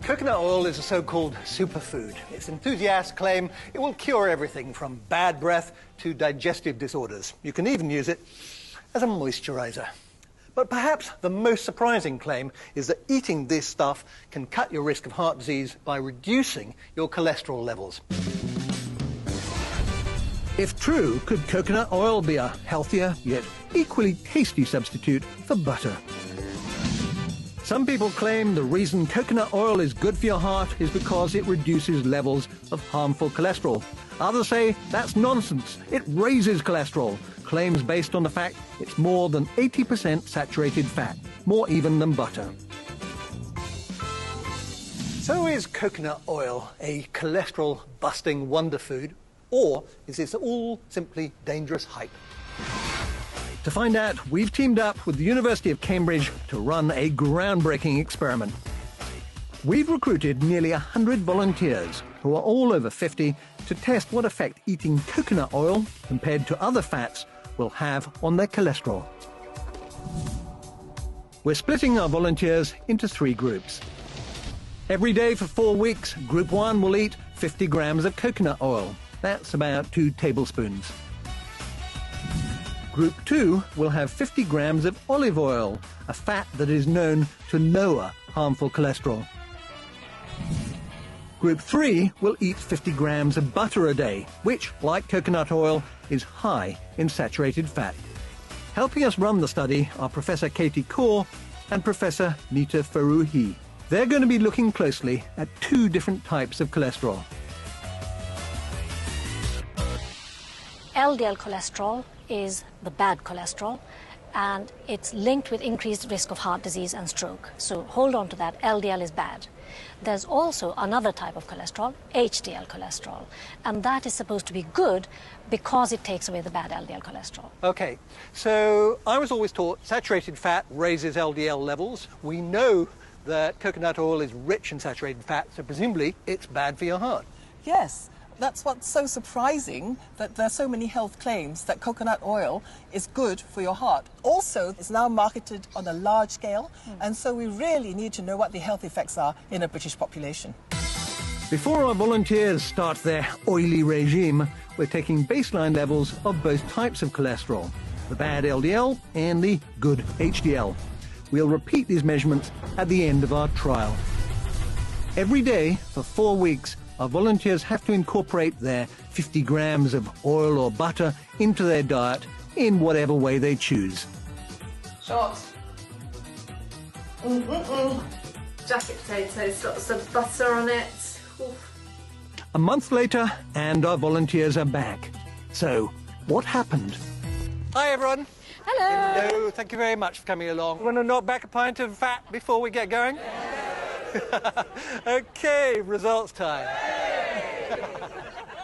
Coconut oil is a so-called superfood. Its enthusiasts claim it will cure everything from bad breath to digestive disorders. You can even use it as a moisturizer. But perhaps the most surprising claim is that eating this stuff can cut your risk of heart disease by reducing your cholesterol levels. If true, could coconut oil be a healthier yet equally tasty substitute for butter? Some people claim the reason coconut oil is good for your heart is because it reduces levels of harmful cholesterol. Others say that's nonsense. It raises cholesterol. Claims based on the fact it's more than 80% saturated fat, more even than butter. So is coconut oil a cholesterol-busting wonder food, or is this all simply dangerous hype? To find out, we've teamed up with the University of Cambridge to run a groundbreaking experiment. We've recruited nearly 100 volunteers who are all over 50 to test what effect eating coconut oil compared to other fats will have on their cholesterol. We're splitting our volunteers into 3 groups. Every day for 4 weeks, Group 1 will eat 50 grams of coconut oil. That's about 2 tablespoons. Group 2 will have 50 grams of olive oil, a fat that is known to lower harmful cholesterol. Group 3 will eat 50 grams of butter a day, which, like coconut oil, is high in saturated fat. Helping us run the study are Professor Katie Kaur and Professor Nita Faruhi. They're going to be looking closely at 2 different types of cholesterol. LDL cholesterol is the bad cholesterol, and it's linked with increased risk of heart disease and stroke. So hold on to that, LDL is bad. There's also another type of cholesterol, HDL cholesterol, and that is supposed to be good because it takes away the bad LDL cholesterol. Okay, so I was always taught saturated fat raises LDL levels. We know that coconut oil is rich in saturated fat, so presumably it's bad for your heart. Yes. That's what's so surprising, that there are so many health claims that coconut oil is good for your heart. Also, it's now marketed on a large scale, and so we really need to know what the health effects are in a British population. Before our volunteers start their oily regime, we're taking baseline levels of both types of cholesterol, the bad LDL and the good HDL. We'll repeat these measurements at the end of our trial. Every day for 4 weeks, our volunteers have to incorporate their 50 grams of oil or butter into their diet in whatever way they choose. Shot. Jacket potatoes, got some butter on it. Oof. A month later, and our volunteers are back. So, what happened? Hi, everyone. Hello. Hello, thank you very much for coming along. Want to knock back a pint of fat before we get going? Okay, results time.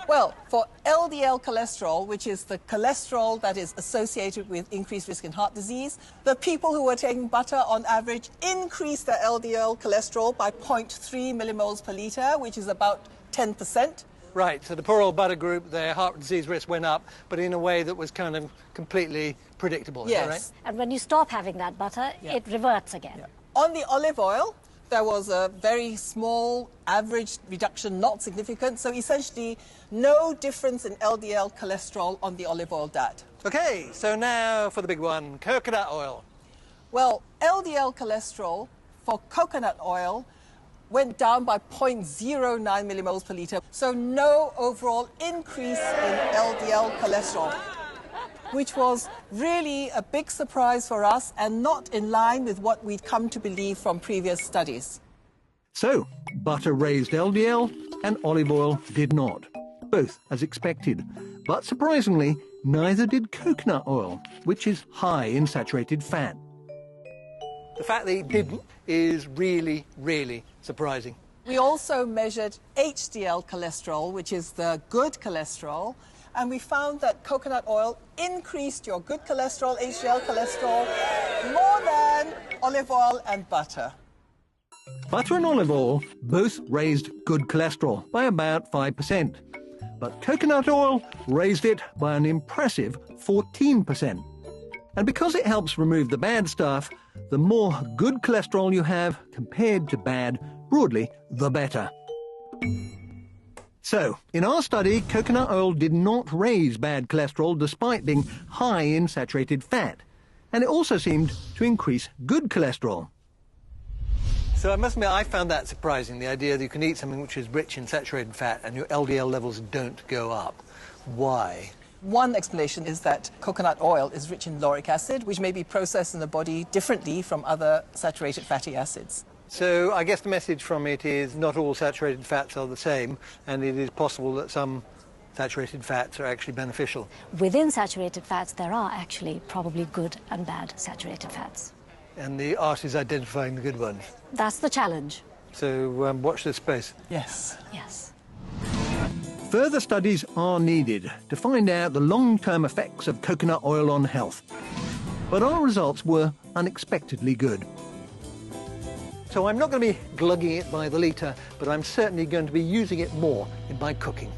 Well, for LDL cholesterol, which is the cholesterol that is associated with increased risk in heart disease, the people who were taking butter on average increased their LDL cholesterol by 0.3 millimoles per litre, which is about 10%. Right, so the poor old butter group, their heart disease risk went up, but in a way that was kind of completely predictable, Yes. Is that right? And when you stop having that butter, it reverts again. Yeah. On the olive oil, there was a very small average reduction, not significant, so essentially no difference in LDL cholesterol on the olive oil diet. Okay, so now for the big one, coconut oil. Well, LDL cholesterol for coconut oil went down by 0.09 millimoles per litre, so no overall increase in LDL cholesterol, which was really a big surprise for us and not in line with what we'd come to believe from previous studies. So, butter raised LDL and olive oil did not, both as expected. But surprisingly, neither did coconut oil, which is high in saturated fat. The fact that it didn't is really, really surprising. We also measured HDL cholesterol, which is the good cholesterol, and we found that coconut oil increased your good cholesterol, HDL cholesterol, more than olive oil and butter. Butter and olive oil both raised good cholesterol by about 5%, but coconut oil raised it by an impressive 14%. And because it helps remove the bad stuff, the more good cholesterol you have compared to bad broadly, the better. So, in our study, coconut oil did not raise bad cholesterol despite being high in saturated fat. And it also seemed to increase good cholesterol. So I must admit, I found that surprising, the idea that you can eat something which is rich in saturated fat and your LDL levels don't go up. Why? One explanation is that coconut oil is rich in lauric acid, which may be processed in the body differently from other saturated fatty acids. So I guess the message from it is not all saturated fats are the same, and it is possible that some saturated fats are actually beneficial. Within saturated fats, there are actually probably good and bad saturated fats. And the art is identifying the good ones. That's the challenge. So watch this space. Yes. Yes. Further studies are needed to find out the long-term effects of coconut oil on health. But our results were unexpectedly good. So I'm not going to be glugging it by the litre, but I'm certainly going to be using it more in my cooking.